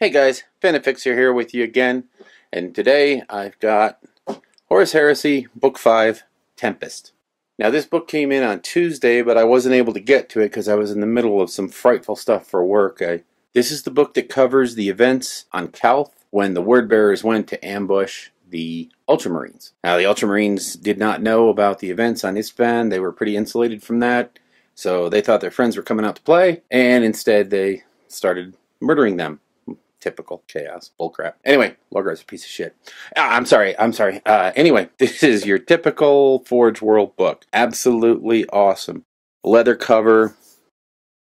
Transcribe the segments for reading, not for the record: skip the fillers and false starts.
Hey guys, Fanafixer here with you again, and today I've got Horus Heresy, Book 5, Tempest. Now this book came in on Tuesday, but I wasn't able to get to it because I was in the middle of some frightful stuff for work. This is the book that covers the events on Calth when the Wordbearers went to ambush the Ultramrines. Now the Ultramrines did not know about the events on Istvan. They were pretty insulated from that, so they thought their friends were coming out to play, and instead they started murdering them. Typical chaos bullcrap. Anyway, Lorgar's a piece of shit. I'm sorry. Anyway, this is your typical Forge World book. Absolutely awesome. Leather cover.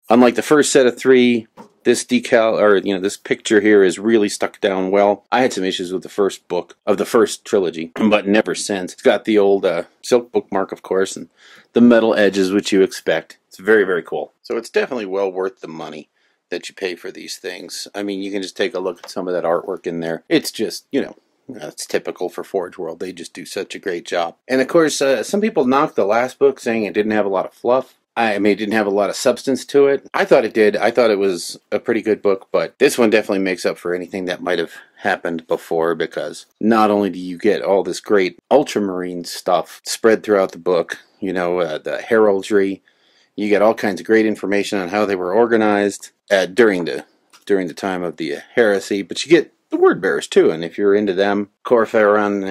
Unlike the first set of three, this decal, or this picture here is really stuck down well. I had some issues with the first book of the first trilogy, but never since. It's got the old silk bookmark, of course, and the metal edges, which you expect. It's very, very cool. So it's definitely well worth the money that you pay for these things. I mean, you can just take a look at some of that artwork in there. It's just, it's typical for Forge World. They just do such a great job. And of course, some people knocked the last book saying it didn't have a lot of fluff. I mean, it didn't have a lot of substance to it. I thought it did. I thought it was a pretty good book, but this one definitely makes up for anything that might have happened before, because not only do you get all this great Ultramarine stuff spread throughout the book, the heraldry, you get all kinds of great information on how they were organized during the time of the heresy, but you get the Wordbearers too, and if you're into them, Corpharon,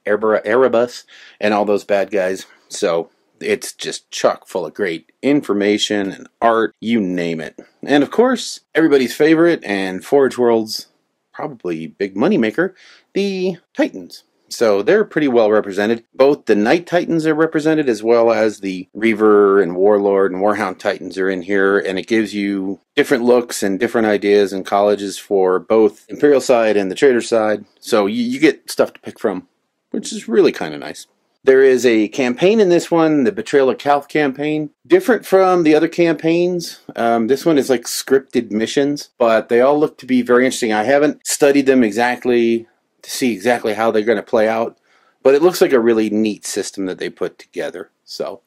Erebus, and all those bad guys. So it's just chock full of great information and art, you name it. And of course, everybody's favorite and Forge World's probably big moneymaker, the Titans. So they're pretty well represented. Both the Knight Titans are represented, as well as the Reaver and Warlord and Warhound Titans are in here, and it gives you different looks and different ideas and colleges for both Imperial side and the Traitor side. So you get stuff to pick from, which is really kind of nice. There is a campaign in this one, the Betrayal of Cal Campaign. Different from the other campaigns. This one is like scripted missions, but they all look to be very interesting. I haven't studied them exactly to see exactly how they're going to play out, but it looks like a really neat system that they put together, so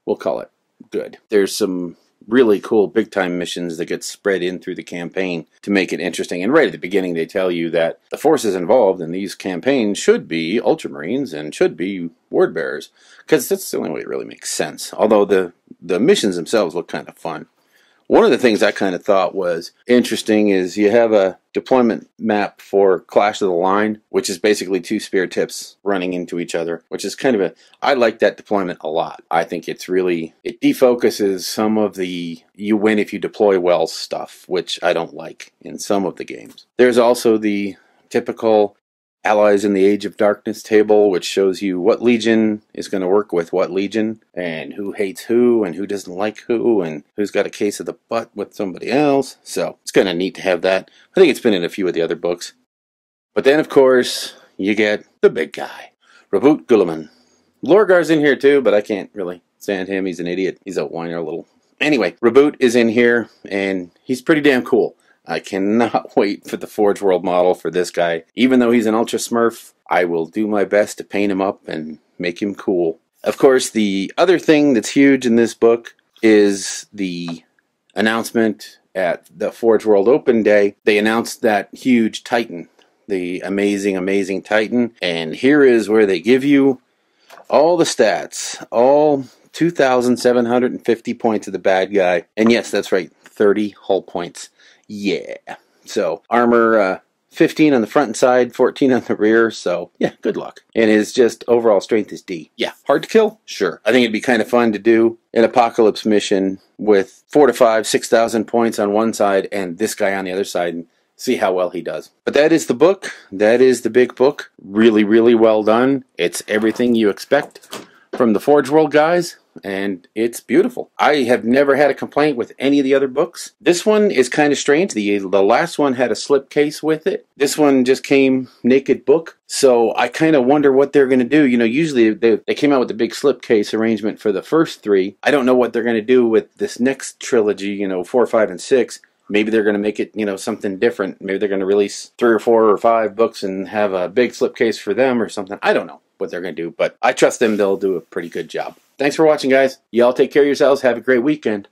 we'll call it good. There's some really cool big-time missions that get spread in through the campaign to make it interesting, and right at the beginning they tell you that the forces involved in these campaigns should be Ultramarines and should be Wordbearers, because that's the only way it really makes sense, although the missions themselves look kind of fun. One of the things I kind of thought was interesting is you have a deployment map for Clash of the Line, which is basically two spear tips running into each other, which is kind of I like that deployment a lot. I think it defocuses some of the you win if you deploy well stuff, which I don't like in some of the games. There's also the typical Allies in the Age of Darkness table, which shows you what legion is going to work with what legion, and who hates who, and who doesn't like who, and who's got a case of the butt with somebody else. So it's kind of neat to have that. I think it's been in a few of the other books. But then, of course, you get the big guy, Raboot Guilliman. Lorgar's in here too, but I can't really stand him. He's an idiot. He's a whiner a little. Anyway, Raboot is in here, and he's pretty damn cool. I cannot wait for the Forge World model for this guy. Even though he's an Ultra Smurf, I will do my best to paint him up and make him cool. Of course, the other thing that's huge in this book is the announcement at the Forge World Open Day. They announced that huge Titan, the amazing, amazing Titan. And here is where they give you all the stats, all 2,750 points of the bad guy. And yes, that's right, 30 hull points. Yeah. So, armor 15 on the front and side, 14 on the rear, so yeah, good luck. And his just overall strength is D. Yeah, hard to kill? Sure. I think it'd be kind of fun to do an Apocalypse mission with 4 to 5, 6,000 points on one side and this guy on the other side and see how well he does. But that is the book. That is the big book. Really, really well done. It's everything you expect from the Forge World guys, and it's beautiful. I have never had a complaint with any of the other books. This one is kind of strange. The last one had a slipcase with it. This one just came naked book. So I kind of wonder what they're going to do. Usually they came out with the big slipcase arrangement for the first three. I don't know what they're going to do with this next trilogy, 4, 5, and 6. Maybe they're going to make it, something different. Maybe they're going to release 3 or 4 or 5 books and have a big slipcase for them or something. I don't know what they're going to do, but I trust them. They'll do a pretty good job. Thanks for watching, guys. Y'all take care of yourselves. Have a great weekend.